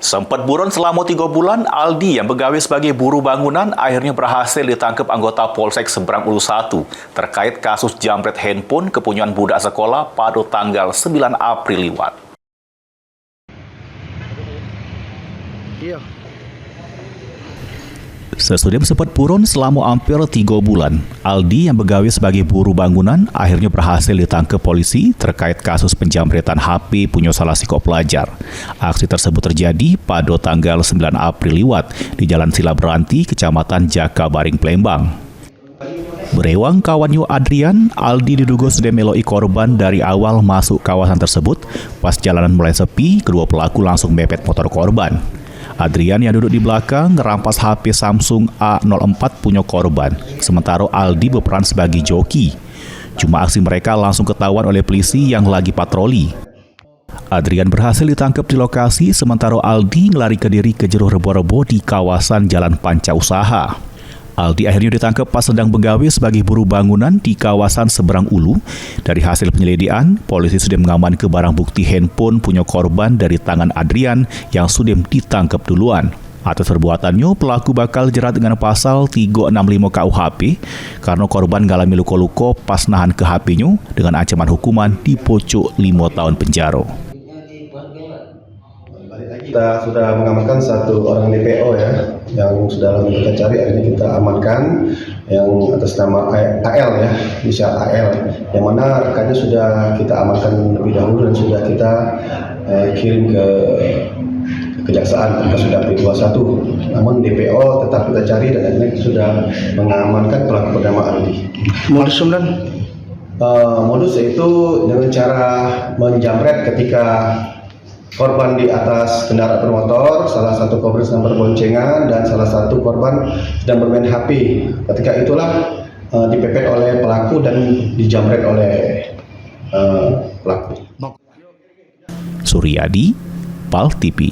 Sempat buron selama 3 bulan, Aldi yang pegawai sebagai buruh bangunan akhirnya berhasil ditangkap anggota Polsek Seberang Ulu 1 terkait kasus jambret handphone kepunyaan budak sekolah pada tanggal 9 April liwat. Sesudah sempat buron selama hampir 3 bulan, Aldi yang pegawai sebagai buruh bangunan akhirnya berhasil ditangkap polisi terkait kasus penjambretan HP punya salah siswa pelajar. Aksi tersebut terjadi pada tanggal 9 April liwat di Jalan Sila Beranti, Kecamatan Jakabaring, Palembang. Berewang kawannya Adrian, Aldi diduga sudah meloi korban dari awal masuk kawasan tersebut. Pas jalanan mulai sepi, kedua pelaku langsung mepet motor korban. Adrian yang duduk di belakang ngerampas HP Samsung A04 punya korban, sementara Aldi berperan sebagai joki. Cuma aksi mereka langsung ketahuan oleh polisi yang lagi patroli. Adrian berhasil ditangkap di lokasi, sementara Aldi ngelarikan diri ke jeruh rebo-rebo di kawasan Jalan Panca Usaha. Aldi akhirnya ditangkap pas sedang begawe sebagai buruh bangunan di kawasan Seberang Ulu. Dari hasil penyelidikan, polisi sudah mengamankan barang bukti handphone punya korban dari tangan Adrian yang sudah ditangkap duluan. Atas perbuatannya, pelaku bakal jerat dengan pasal 365 KUHP karena korban galami luka-luka pas nahan ke HP-nya dengan ancaman hukuman di pojok 5 tahun penjara. Kita sudah mengamankan satu orang DPO ya, yang sudah lama kita cari. Akhirnya kita amankan yang atas nama AL ya, bisa AL, yang mana rekannya sudah kita amankan lebih dahulu dan sudah kita kirim ke kejaksaan pada sudah P21. Namun DPO tetap kita cari dan akhirnya kita sudah mengamankan pelaku bernama Aldi. Modus yaitu dengan cara menjamret ketika korban di atas kendaraan bermotor, salah satu korban sedang berboncengan dan salah satu korban sedang bermain HP. Ketika itulah dipepet oleh pelaku dan dijamret oleh pelaku. Suryadi, PAL TV.